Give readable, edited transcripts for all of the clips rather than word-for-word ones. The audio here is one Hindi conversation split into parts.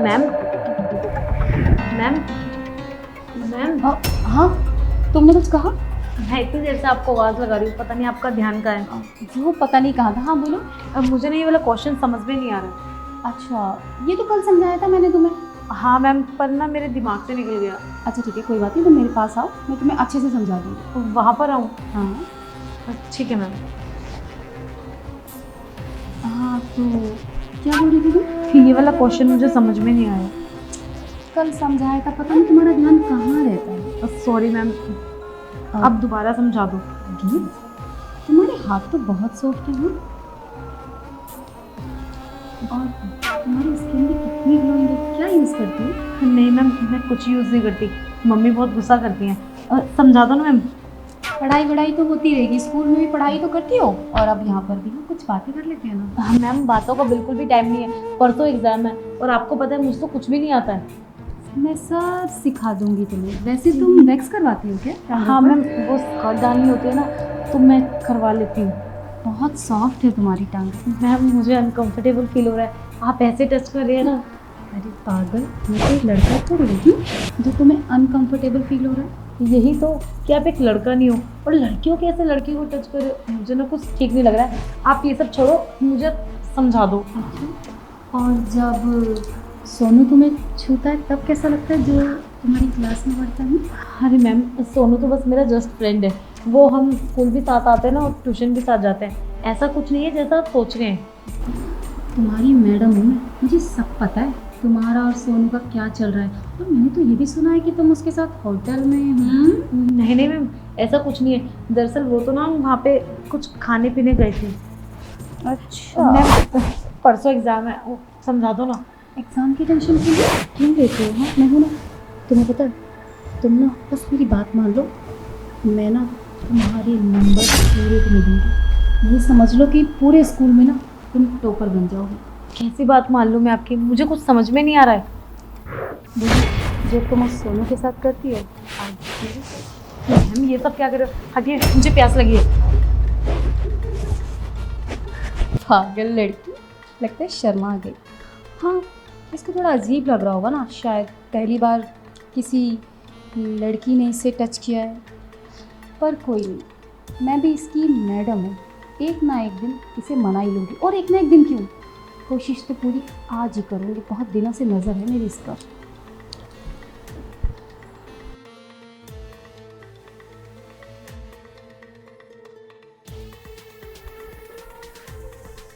मैम मैम मैम हाँ, तुमने कुछ कहा? मैं इतनी देर से आपको आवाज़ लगा रही हूँ, पता नहीं आपका ध्यान कहाँ है। वो पता नहीं कहाँ था। हाँ बोलो। अब मुझे ना ये वाला क्वेश्चन समझ में नहीं आ रहा। अच्छा, ये तो कल समझाया था मैंने तुम्हें। हाँ मैम, पर ना मेरे दिमाग से निकल गया। अच्छा ठीक है, कोई बात नहीं, तुम मेरे पास आओ, मैं तुम्हें अच्छे से समझा दूँगी। वहाँ पर आऊँ? हाँ ठीक है मैम। हाँ, तो क्या बोल रही थी तुम? ये वाला क्वेश्चन मुझे समझ में नहीं आया। कल समझाया था, पता नहीं तुम्हारा ध्यान कहाँ रहता है। सॉरी मैम, आप दोबारा समझा दो। तुम्हारे हाथ तो बहुत सॉफ्ट है। और तुम्हारी स्किन भी कितनी ग्लोइंग है, क्या यूज़ करती हो? नहीं मैम, मैं कुछ यूज़ नहीं करती, मम्मी बहुत गुस्सा करती हैं। समझा दो ना मैम। पढ़ाई तो होती रहेगी, स्कूल में भी पढ़ाई तो करती हो और अब यहाँ पर भी हम कुछ बातें कर लेते हैं ना। हाँ मैम, बातों का बिल्कुल भी टाइम नहीं है, परसों एग्ज़ाम है और आपको पता है मुझे तो कुछ भी नहीं आता है। मैं सब सिखा दूंगी तुम्हें। वैसे तुम वैक्स करवाती हो क्या? हाँ मैम, वो स्कर्ट डालनी होती है ना, तो मैं करवा लेती हूँ। बहुत सॉफ्ट है तुम्हारी टांग। मैम मुझे अनकंफर्टेबल फील हो रहा है, आप ऐसे टच कर रही है ना। अरे पागल, मैं तो एक लड़का थोड़ी हूँ जो तुम्हें अनकंफर्टेबल फील हो रहा है। यही तो कि आप एक लड़का नहीं हो और लड़कियों के ऐसे लड़की को टच करे, मुझे ना कुछ ठीक नहीं लग रहा है। आप ये सब छोड़ो, मुझे समझा दो। और जब सोनू तुम्हें छूता है तब कैसा लगता है, जो तुम्हारी क्लास में पढ़ता है? अरे मैम, सोनू तो बस मेरा जस्ट फ्रेंड है, वो हम स्कूल भी साथ आते हैं ना और ट्यूशन भी साथ जाते हैं। ऐसा कुछ नहीं है जैसा आप सोच रहे हैं। तुम्हारी मैडम हूँ मैं, मुझे सब पता है तुम्हारा और सोनू का क्या चल रहा है। और मैंने तो ये भी सुना है कि तुम उसके साथ होटल में। नहीं नहीं मैम, ऐसा कुछ नहीं है। दरअसल वो तो ना हम वहाँ पे कुछ खाने पीने गए थे। अच्छा मैम परसों एग्ज़ाम है, वो समझा दो ना। एग्ज़ाम की टेंशन क्यों लेते हो? हाँ मैं हूँ ना, तुम्हें पता है, तुम ना बस मेरी बात मान लो, मैं ना तुम्हारे नंबर पूरे तुम्हें दूँगी। ये समझ लो कि पूरे स्कूल में ना तुम टॉपर बन जाओगे। कैसी बात मान लूँ मैं आपकी, मुझे कुछ समझ में नहीं आ रहा है। जो तुम उस सोनू के साथ करती हो। मैम ये सब क्या कर रहे हो? हटिए, मुझे प्यास लगी है। पागल लड़की, लगता है शर्मा गई। हाँ, इसको थोड़ा अजीब लग रहा होगा ना, शायद पहली बार किसी लड़की ने इसे टच किया है। पर कोई नहीं, मैं भी इसकी मैडम हूँ, एक ना एक दिन इसे मना ही लूँगी। और एक ना एक दिन क्यों, कोशिश तो पूरी आज ही करूँगी। बहुत दिनों से नज़र है मेरी इस पर।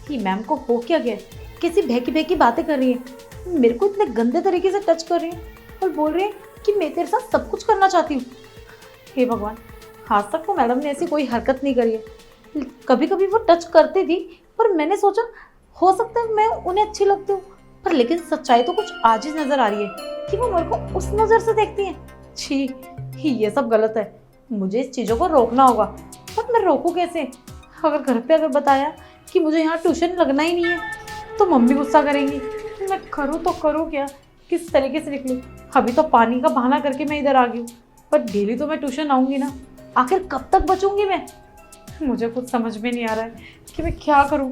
कि मैम को हो क्या गया, किसी बहकी बहकी बातें कर रही है, मेरे को इतने गंदे तरीके से टच कर रही है और बोल रही है कि मैं तेरे साथ सब कुछ करना चाहती हूँ। हे भगवान, आज तक तो मैडम ने ऐसी कोई हरकत नहीं करी है। कभी कभी वो टच करती थी, पर मैंने सोचा हो सकता है मैं उन्हें अच्छी लगती हूँ, पर लेकिन सच्चाई तो कुछ आज ही नजर आ रही है कि वो मेरे को उस नज़र से देखती है। छी, ये सब गलत है, मुझे इस चीज़ों को रोकना होगा। पर मैं रोकूँ कैसे? अगर घर पे अगर बताया कि मुझे यहाँ ट्यूशन लगना ही नहीं है तो मम्मी गुस्सा करेंगी। मैं करूँ तो करूँ क्या, किस तरीके से निकलूँ? अभी तो पानी का बहाना करके मैं इधर आ गई हूँ, पर डेली तो मैं ट्यूशन आऊँगी ना, आखिर कब तक बचूंगी मैं? मुझे कुछ समझ में नहीं आ रहा है कि मैं क्या करूँ।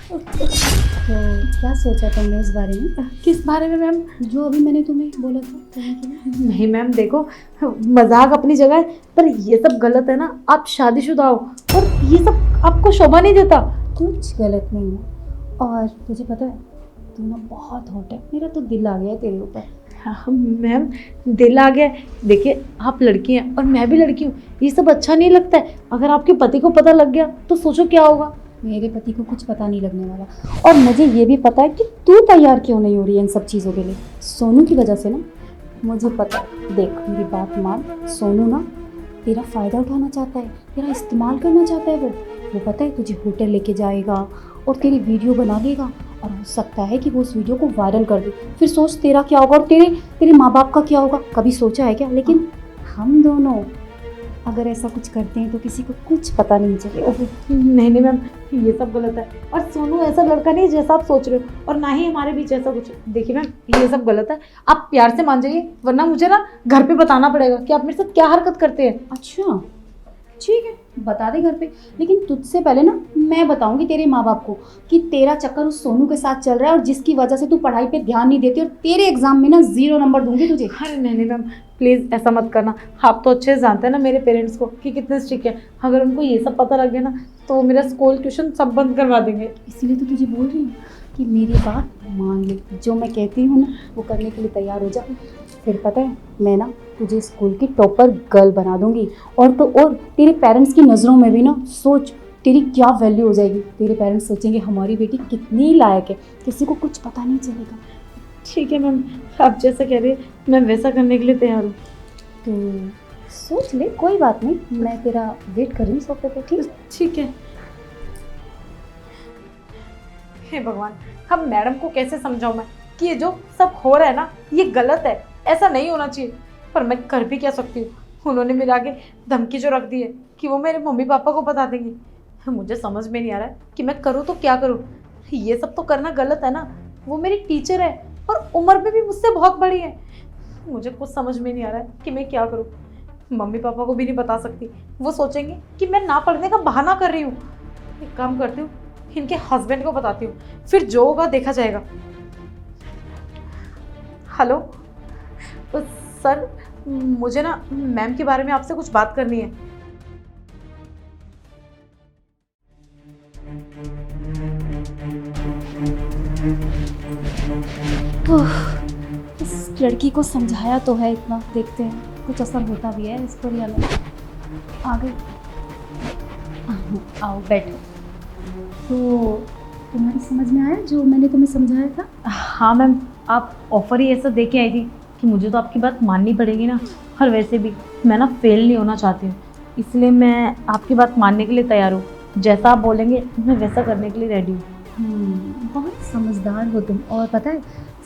तो क्या सोचा तुमने इस बारे में? किस बारे में मैम? जो अभी मैंने तुम्हें बोला था करने के लिए। नहीं मैम देखो, मजाक अपनी जगह है, पर ये सब गलत है ना। आप शादीशुदा हो और ये सब आपको शोभा नहीं देता। कुछ गलत नहीं है। और तुझे पता है, तू ना बहुत हॉट है, मेरा तो दिल आ गया है तेरे ऊपर। हाँ मैम, दिल आ गया है। देखिए आप लड़की हैं और मैं भी लड़की हूँ, ये सब अच्छा नहीं लगता है। अगर आपके पति को पता लग गया तो सोचो क्या होगा। मेरे पति को कुछ पता नहीं लगने वाला। और मुझे ये भी पता है कि तू तैयार क्यों नहीं हो रही है इन सब चीज़ों के लिए। सोनू की वजह से ना, मुझे पता है। देख मेरी बात मान, सोनू ना तेरा फ़ायदा उठाना चाहता है, तेरा इस्तेमाल करना चाहता है। वो पता है तुझे होटल लेके जाएगा और तेरी वीडियो बना लेगा, और हो सकता है कि वो उस वीडियो को वायरल कर दे। फिर सोच तेरा क्या होगा और तेरे माँ बाप का क्या होगा, कभी सोचा है क्या? लेकिन हम दोनों अगर ऐसा कुछ करते हैं तो किसी को कुछ पता नहीं चलेगा। नहीं नहीं मैम, ये सब गलत है। और सोनू ऐसा लड़का नहीं जैसा आप सोच रहे हो, और ना ही हमारे बीच ऐसा कुछ। देखिए मैम, ये सब गलत है, आप प्यार से मान जाइए, वरना मुझे ना घर पे बताना पड़ेगा कि आप मेरे साथ क्या हरकत करते हैं। अच्छा ठीक है, बता दे घर पे, लेकिन तुझसे पहले ना मैं बताऊंगी तेरे माँ बाप को कि तेरा चक्कर उस सोनू के साथ चल रहा है और जिसकी वजह से तू पढ़ाई पे ध्यान नहीं देती और तेरे एग्जाम में ना 0 नंबर दूंगी तुझे। अरे नहीं मैम, प्लीज़ ऐसा मत करना। आप तो अच्छे से जानते हैं ना मेरे पेरेंट्स को कि कितने स्ट्रिक्ट है। अगर उनको ये सब पता लग गया ना तो वो मेरा स्कूल ट्यूशन सब बंद करवा देंगे। इसीलिए तो तुझे बोल रही हूँ कि मेरी बात मान ले, जो मैं कहती हूँ ना वो करने के लिए तैयार हो जा। फिर पता है मैं ना तुझे स्कूल की टॉपर गर्ल बना दूंगी और तेरे पेरेंट्स की नज़रों में भी ना सोच तेरी क्या वैल्यू हो जाएगी। तेरे पेरेंट्स सोचेंगे हमारी बेटी कितनी लायक है, किसी को कुछ पता नहीं चलेगा। ठीक है मैम, आप जैसा कह रहे हैं मैं वैसा करने के लिए तैयार हूँ। तो सोच ले, कोई बात नहीं, मैं तेरा वेट कर रही हूँ सोफे पे। ठीक ठीक है। हे भगवान, अब मैडम को कैसे समझाऊं मैं कि ये जो सब हो रहा है ना ये गलत है, ऐसा नहीं होना चाहिए। पर मैं कर भी क्या सकती हूँ। उन्होंने मेरे आगे धमकी जो रख दी है कि वो मेरे मम्मी पापा को बता देंगे। मुझे समझ में नहीं आ रहा है कि मैं करूँ तो क्या करूँ। ये सब तो करना गलत है ना। वो मेरी टीचर है और उम्र में भी मुझसे बहुत बड़ी है। मुझे कुछ समझ में नहीं आ रहा है कि मैं क्या करूँ। मम्मी पापा को भी नहीं बता सकती, वो सोचेंगे कि मैं ना पढ़ने का बहाना कर रही हूँ। एक काम करती हूँ, इनके हस्बैंड को बताती हूँ, फिर जो होगा देखा जाएगा। हेलो सर, मुझे ना मैम के बारे में आपसे कुछ बात करनी है। इस लड़की को समझाया तो है इतना, देखते हैं कुछ असर होता भी है इस पर या नहीं। आ गई, आओ बैठो। तो तुम्हारी समझ में आया जो मैंने तुम्हें समझाया था? हाँ मैम, आप ऑफर ही ऐसा दे के आई थी कि मुझे तो आपकी बात माननी पड़ेगी ना। और वैसे भी मैं ना फेल नहीं होना चाहती हूँ, इसलिए मैं आपकी बात मानने के लिए तैयार हूँ। जैसा आप बोलेंगे मैं वैसा करने के लिए रेडी हूँ। बहुत समझदार हो तुम, और पता है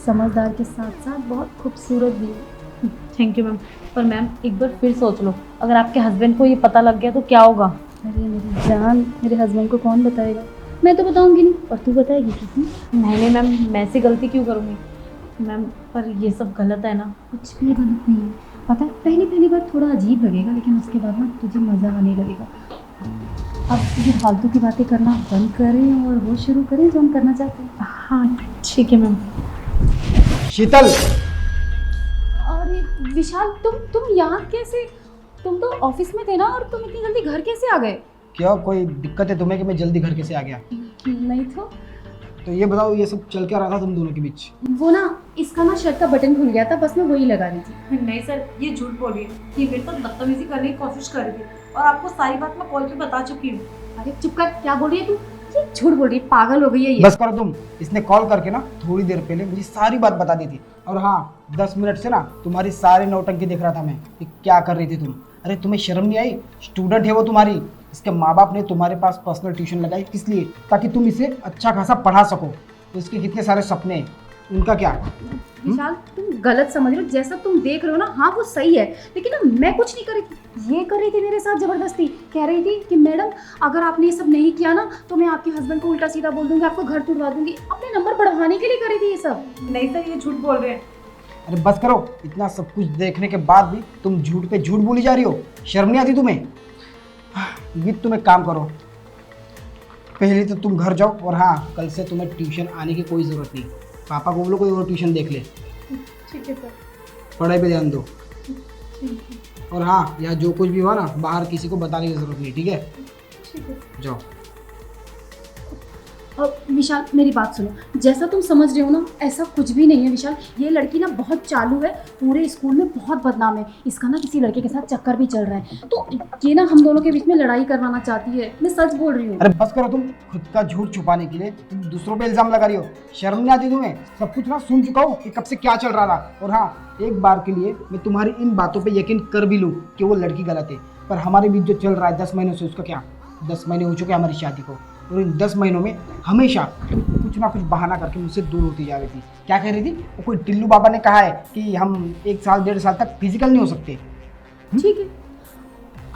समझदार के साथ साथ बहुत खूबसूरत भी हो। Thank you ma'am. पर मैम एक बार फिर सोच लो, अगर आपके हस्बैंड को ये पता लग गया तो क्या होगा? अरे मेरी जान, मेरे हस्बैंड को कौन बताएगा? मैं तो बताऊंगी नहीं, और तू बताएगी किसी? नहीं मैम, मैं ऐसी गलती क्यों करूँगी मैम? पर ये सब गलत है ना। कुछ भी गलत नहीं है। पता है पहली बार थोड़ा अजीब लगेगा, लेकिन उसके बाद ना तुझे मज़ा आने लगेगा। अब ये फालतू की बातें करना बंद करें और वो शुरू करें जो हम करना चाहते हैं। हाँ ठीक है मैम। शीतल, अरे विशाल, तुम यहाँ कैसे? तुम तो ऑफिस में थे ना, और तुम इतनी जल्दी घर कैसे आ गए? क्या कोई दिक्कत है तुम्हें कि मैं जल्दी घर कैसे आ गया? नहीं तो ये बताओ, ये सब चल क्या रहा था तुम दोनों के बीच? वो ना इसका ना शर्ट का बटन खुल गया था, बस मैं वही लगा रही थी। नहीं सर, ये झूठ बोल रही है। ये मेरे साथ बदतमीजी करने की कोशिश कर रही थी और आपको सारी बात मैं कॉल पे बता चुकी हूँ। अरे चुप कर, क्या बोल रही है तू? ये झूठ बोल रही है, पागल हो गई है ये। बस करो तुम। इसने कॉल करके ना थोड़ी देर पहले मुझे सारी बात बता दी थी। और हाँ, 10 मिनट से ना तुम्हारी सारी नौटंकी देख रहा था मैं कि क्या कर रही थी तुम। अरे तुम्हें शर्म नहीं आई? स्टूडेंट है वो तुम्हारी। इसके माँ बाप ने तुम्हारे पास पर्सनल ट्यूशन लगाई किस लिए? ताकि तुम इसे अच्छा खासा पढ़ा सको। तो इसके कितने सारे सपने हैं, उनका क्या? विशाल, तुम गलत समझ रहे हो। जैसा तुम देख रहे हो ना, हाँ वो सही है, लेकिन ना मैं कुछ नहीं कर रही थी। ये कर रही थी मेरे साथ जबरदस्ती। कह रही थी कि मैडम अगर आपने ये सब नहीं किया ना तो मैं आपके हस्बैंड को उल्टा सीधा बोल दूंगी, आपको घर तुड़वा दूंगी। अपने नंबर बढ़वाने के लिए कर रही थी ये सब। नहीं सर, ये झूठ बोल रहे हैं। अरे बस करो। इतना सब कुछ देखने के बाद भी तुम झूठ पे झूठ बोली जा रही हो। शर्म नहीं आती तुम्हें? विद तुम एक काम करो, पहले तो तुम घर जाओ। और हाँ, कल से तुम्हें ट्यूशन आने की कोई ज़रूरत नहीं। पापा को बोलो कोई और ट्यूशन देख ले। ठीक है सर। पढ़ाई पे ध्यान दो। ठीक है। और हाँ, यहाँ जो कुछ भी हुआ ना बाहर किसी को बताने की ज़रूरत नहीं, ठीक है? ठीक है। जाओ। अब विशाल मेरी बात सुनो, जैसा तुम समझ रहे हो ना ऐसा कुछ भी नहीं है विशाल। ये लड़की ना बहुत चालू है, पूरे स्कूल में बहुत बदनाम है। इसका ना किसी लड़के के साथ चक्कर भी चल रहा है, तो ये ना हम दोनों के बीच में लड़ाई करवाना चाहती है। मैं सच बोल रही हूँ। अरे बस करो तुम। खुद का झूठ छुपाने के लिए तुम दूसरों पे इल्ज़ाम लगा रही हो। शर्म नहीं आती तुम्हें? सब कुछ ना सुन चुका हूँ कि कब से क्या चल रहा था। और हाँ, एक बार के लिए मैं तुम्हारी इन बातों पे यकीन कर भी लूँ कि वो लड़की गलत है, पर हमारे बीच जो चल रहा है 10 महीनों से, उसका क्या? 10 महीने हो चुके हमारी शादी को, और इन 10 महीनों में हमेशा तुम कुछ ना कुछ बहाना करके मुझसे दूर होती जा रही थी। क्या कह रही थी? वो कोई टिल्लू बाबा ने कहा है कि हम 1 साल 1.5 साल तक फिजिकल नहीं हो सकते। ठीक है,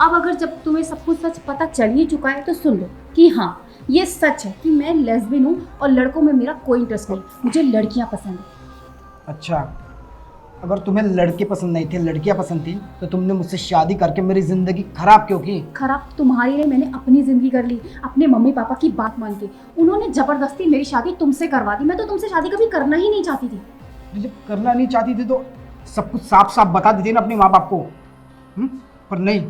अब अगर जब तुम्हें सब कुछ सच पता चल ही चुका है तो सुन लो कि हाँ ये सच है कि मैं लेस्बियन हूँ और लड़कों में मेरा कोई इंटरेस्ट नहीं। मुझे लड़कियाँ पसंद है। अच्छा, अगर तुम्हें लड़के पसंद नहीं थे, लड़कियां पसंद थी, तो तुमने मुझसे शादी करके मेरी जिंदगी खराब क्यों की? खराब तुम्हारी नहीं, मैंने अपनी ज़िंदगी कर ली अपने मम्मी पापा की बात मान के। उन्होंने ज़बरदस्ती मेरी शादी तुमसे करवा दी। मैं तो तुमसे शादी कभी करना ही नहीं चाहती थी। तो जब करना नहीं चाहती थी तो सब कुछ साफ साफ बता देती ना अपने माँ बाप को। पर नहीं,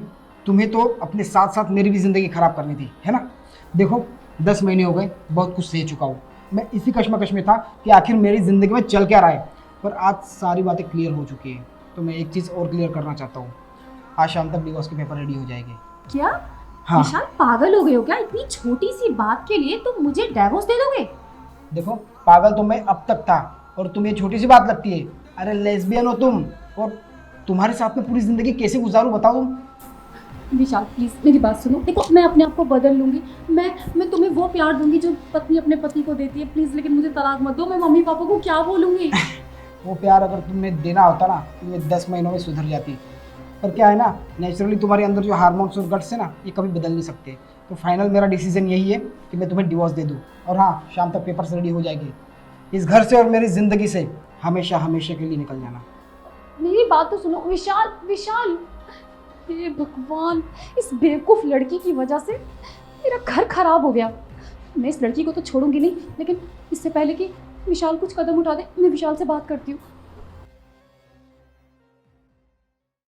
तुम्हें तो अपने साथ साथ मेरी भी ज़िंदगी खराब करनी थी, है ना? देखो 10 महीने हो गए, बहुत कुछ सह चुका हूँ। मैं इसी कश्मकश में था कि आखिर मेरी ज़िंदगी में चल क्या रहा है, पर आज सारी बातें क्लियर हो चुकी हैं। तो मैं एक चीज़ और क्लियर करना चाहता हूँ, आज शाम तक डिवोर्स के पेपर रेडी हो जाएंगे। क्या हाँ। विशाल, पागल हो गए हो क्या? इतनी छोटी सी बात के लिए तुम मुझे डिवोर्स दे दोगे? देखो पागल तो मैं अब तक था, और तुम्हें छोटी सी बात लगती है? अरे लेस्बियन हो तुम, और तुम्हारे साथ में पूरी ज़िंदगी कैसे गुजारूँ बताओ तुम? विशाल प्लीज मेरी बात सुनो। देखो मैं अपने आप को बदल लूंगी। मैं तुम्हें वो प्यार दूंगी जो पत्नी अपने पति को देती है। प्लीज लेकिन मुझे तलाक मत दो। मैं मम्मी पापा को क्या बोलूंगी? वो प्यार अगर तुमने देना होता ना तो ये 10 महीनों में सुधर जाती। पर क्या है ना, नेचुरली तुम्हारे अंदर जो हार्मोन्स और गट्स है ना, ये कभी बदल नहीं सकते। तो फाइनल मेरा डिसीजन यही है कि मैं तुम्हें डिवोर्स दे दूँ, और हाँ शाम तक पेपर्स रेडी हो जाएंगे। इस घर से और मेरी ज़िंदगी से हमेशा हमेशा के लिए निकल जाना। मेरी बात तो सुनो विशाल। विशाल, हे भगवान, इस बेवकूफ़ लड़की की वजह से मेरा घर खराब हो गया। मैं इस लड़की को तो छोड़ूंगी नहीं, लेकिन इससे पहले कि विशाल कुछ कदम उठा दे, मैं विशाल से बात करती हूँ।